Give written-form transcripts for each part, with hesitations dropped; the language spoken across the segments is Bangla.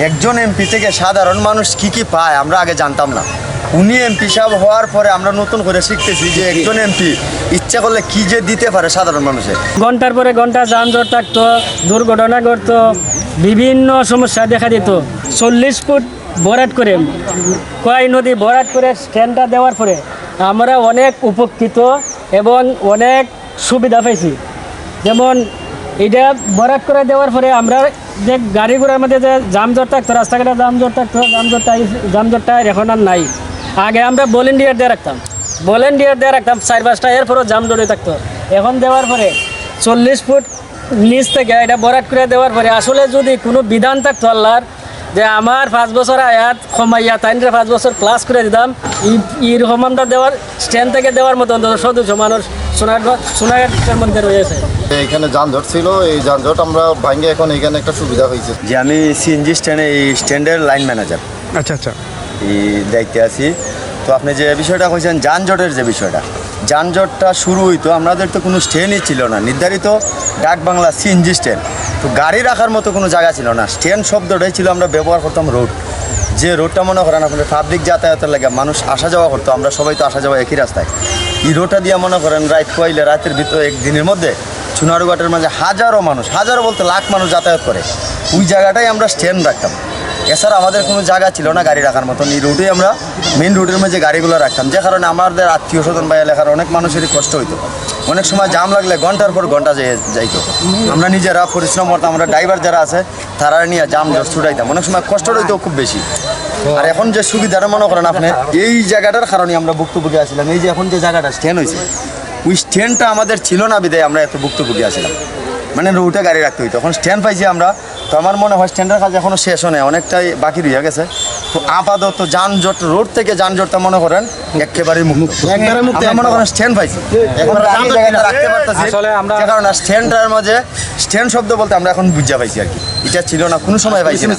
একজন এমপি থেকে সাধারণ মানুষ কি কি পায় আমরা আগে জানতাম না। উনি এমপি সাহেব হওয়ার পরে আমরা নতুন করে শিখতেছি যে একজন এমপি ইচ্ছা করলে কি যে দিতে পারে সাধারণ মানুষের। ঘন্টার পরে ঘন্টা যানজট থাকতো, দুর্ঘটনা ঘটতো, বিভিন্ন সমস্যা দেখা দিত। 40 ফুট ভরাট করে কয় নদী ভরাট করে স্ট্যান্ডটা দেওয়ার পরে আমরা অনেক উপকৃত এবং অনেক সুবিধা পাইছি। যেমন এটা ভরাট করে দেওয়ার পরে আমরা যে গাড়ি ঘোড়ার মধ্যে যে জামজট থাকতো, রাস্তাঘাটে জামজট থাকতো, জামজটটা এখন আর নাই। আগে আমরা ভলেন্টিয়ার দিয়ে রাখতাম 4-5টা, এরপরও জামজটে থাকতো। এখন দেওয়ার পরে 40 ফুট নিচ থেকে এটা ভরাট করে দেওয়ার পরে আসলে যদি কোনো বিধান থাকতো আল্লাহর যে আমার 5 বছর আয়াত কমাইয়া 5 বছর প্লাস করে দিতাম, এরকম আমরা দেওয়ার স্ট্যান্ড থেকে দেওয়ার মতো অন্তত সদস্য মানুষ সোনাঘাটের মধ্যে রয়েছে। এখানে যানজট ছিল, এই যানজট আমরা ভাঙে এখন এখানে একটা সুবিধা হয়েছে। যে আমি সিএনজি স্ট্যান্ডে এই স্ট্যান্ডের লাইন ম্যানেজার আচ্ছা এই দায়িত্বে আছি। তো আপনি যে বিষয়টা কইছেন যানজটের যে বিষয়টা, যানজটটা শুরু হইতো আমাদের তো কোনো স্ট্যান্ডই ছিল না নির্ধারিত, ডাক বাংলা সিএনজি স্ট্যান্ড। তো গাড়ি রাখার মতো কোনো জায়গা ছিল না। স্ট্যান্ড শব্দটাই ছিল, আমরা ব্যবহার করতাম রোড। যে রোডটা মনে করেন আপনার পাবলিক যাতায়াতের লাগে মানুষ আসা যাওয়া করতো, আমরা সবাই তো আসা যাওয়া একই রাস্তায়। এই রোডটা দিয়ে মনে করেন রাত কইলে রাতের ভিতরে একদিনের মধ্যে সোনারুঘাটের মাঝে হাজারো মানুষ, হাজারো বলতে লাখ মানুষ যাতায়াত করে। ওই জায়গাটাই আমরা স্ট্যান্ড রাখতাম। এছাড়া আমাদের কোনো জায়গা ছিল না গাড়ি রাখার মতন। এই রোডেই আমরা মেন রোডের মধ্যে গাড়িগুলো রাখতাম, যে কারণে আমাদের আত্মীয় স্বজন বা এলাকার অনেক মানুষেরই কষ্ট হইতো। অনেক সময় জাম লাগলে ঘন্টার পর ঘন্টা যাইতো। আমরা নিজেরা পরিশ্রম করতাম, আমরা ড্রাইভার যারা আছে তারা নিয়ে জাম ছুটাইতাম। অনেক সময় কষ্ট হইতো খুব বেশি। আর এখন যে সুবিধাটা মনে করেন আপনি এই জায়গাটার কারণে আমরা ভুক্তভোগী আসছিলাম। এই যে এখন যে জায়গাটা স্ট্যান্ড হয়েছে, ওই স্ট্যান্ডটা আমাদের ছিল না বিদায় আমরা এত ভুক্তভোগী আসছিলাম। মানে রোডে গাড়ি রাখতে হইতো, এখন স্ট্যান্ড পাইছি আমরা। তো আমার মনে হয় স্ট্যান্ডের কাজ এখনও শেষ হয়, অনেকটাই বাকি রয়ে গেছে। তো আপাতত যানজট, রোড থেকে যানজটটা মনে করেন একেবারেই মুক্ত, একবারে মুক্ত। মনে করেন স্ট্যান্ড পাইছি, এখন রাখতে পারতেছি। যে কারণে স্ট্যান্ডটার মাঝে স্ট্যান্ড শব্দ বলতে আমরা এখন বুঝা পাইছি আর কি। এটা ছিল না, কোনো সময় পাইছি না।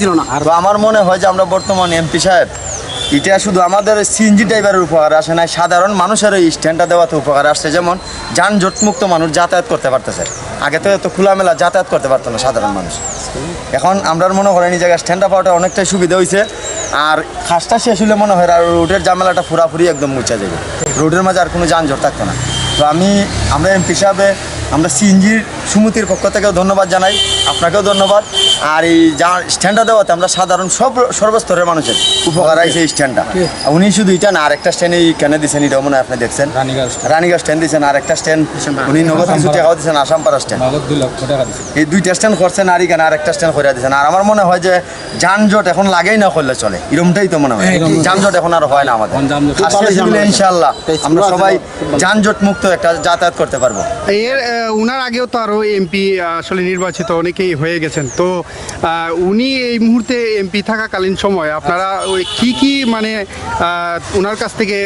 তো আমার মনে হয় যে আমরা বর্তমান এমপি সাহেব এটা শুধু আমাদের সিএনজি ড্রাইভারের উপকার আসে না, সাধারণ মানুষের এই স্ট্যান্ডটা দেওয়াতে উপকার আসছে। যেমন যানজটমুক্ত মানুষ যাতায়াত করতে পারতেছে, আগে তো এত খোলামেলা যাতায়াত করতে পারতো না সাধারণ মানুষ। এখন আমরা মনে করেন এই জায়গায় স্ট্যান্ডটা পাওয়াটা অনেকটাই সুবিধা হয়েছে। আর কাজটা শেষ হলে মনে হয় আর রোডের ঝামেলাটা পুরাপুরি একদম মুছে যাবে, রোডের মাঝে আর কোনো যানজট থাকতো না। তো আমরা এমপি হিসাবে আমরা সিএনজির সমিতির পক্ষ থেকেও ধন্যবাদ জানাই, আপনাকেও ধন্যবাদ। আর এই স্ট্যান্ডটা দেওয়াতে আমরা সাধারণ সর্বস্তরের মানুষের উপকার আইছে এই স্ট্যান্ডটা। উনি শুধু এটা না, আরেকটা স্ট্যান্ড এই কেন দিচ্ছেন এটাও মনে হয় আপনি দেখছেন, রানীগঞ্জ স্ট্যান্ড দিচ্ছেন, আরেকটা স্ট্যান্ড উনি নগদ কিছু টাকাও দিচ্ছেন, আসামপাড়া স্ট্যান্ড, এই 2টা স্ট্যান্ড করছেন। আর এখানে আরেকটা স্ট্যান্ড করে দিচ্ছেন। আর আমার মনে হয় যে যানজট এখন লাগেই না করলে চলে, এরকমটাই তো মনে হয়। যানজট এখন আর হয় না আমাদের, ইনশাল্লাহ আমরা সবাই যানজট মুক্ত একটা যাতায়াত করতে পারবো। উনার আগেও তো আরও এমপি আসলে নির্বাচিত অনেকেই হয়ে গেছেন। তো উনি এই মুহূর্তে এমপি থাকাকালীন সময় আপনারা ওই কি মানে ওনার কাছ থেকে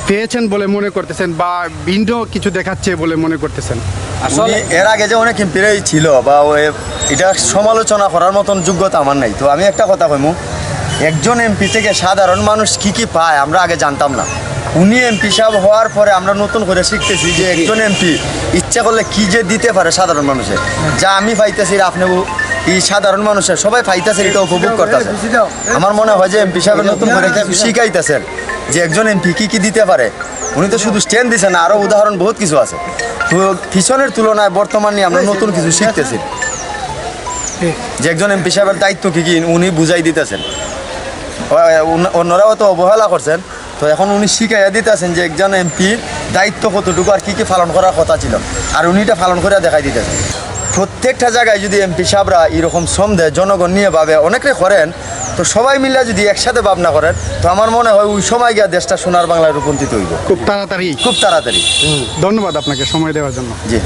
পেয়েছেন বলে মনে করতেছেন, বা ভিন্ন কিছু দেখাচ্ছে বলে মনে করতেছেন? আসলে এর আগে যে অনেক এমপিরাই ছিল বা এটা সমালোচনা করার মতন যোগ্যতা আমার নাই। তো আমি একটা কথা কইমু, একজন এমপি থেকে সাধারণ মানুষ কি কি পায় আমরা আগে জানতাম না। উনি এমপি সাহেব হওয়ার পরে আমরা নতুন করে শিখতেছি যে একজন এমপি ইচ্ছা করলে কি যে দিতে পারে সাধারণ মানুষের। যা আমি পাইতেছি আপনি এই সাধারণ মানুষের সবাই পাইতেছে, এটা উপভোগ করতেছে। আমার মনে হয় যে এমপি সাহেবের নতুন করে শিখাইতেছেন যে একজন এমপি কি দিতে পারে। উনি তো শুধু স্ট্যান্ড দিচ্ছেন, আরও উদাহরণ বহুত কিছু আছে। তো পিছনের তুলনায় বর্তমানে আমরা নতুন কিছু শিখতেছি যে একজন এমপি সাহেবের দায়িত্ব কি উনি বুঝাই দিতেছেন। অন্যরাও তো অবহেলা করছেন, তো এখন উনি শিখাইয়া দিতেছেন যে একজন এমপির দায়িত্ব কতটুকু আর কি পালন করার কথা ছিল, আর উনি এটা পালন করে দেখাই দিতেছেন। প্রত্যেকটা জায়গায় যদি এমপি সাহেবরা এরকম শ্রম দেয়, জনগণ নিয়ে ভাবে, অনেকে করেন, তো সবাই মিলে যদি একসাথে ভাবনা করেন, তো আমার মনে হয় ওই সময় গিয়ে দেশটা সোনার বাংলায় রূপান্তরিত হইব খুব তাড়াতাড়ি। খুব তাড়াতাড়ি। ধন্যবাদ আপনাকে সময় দেওয়ার জন্য। জি।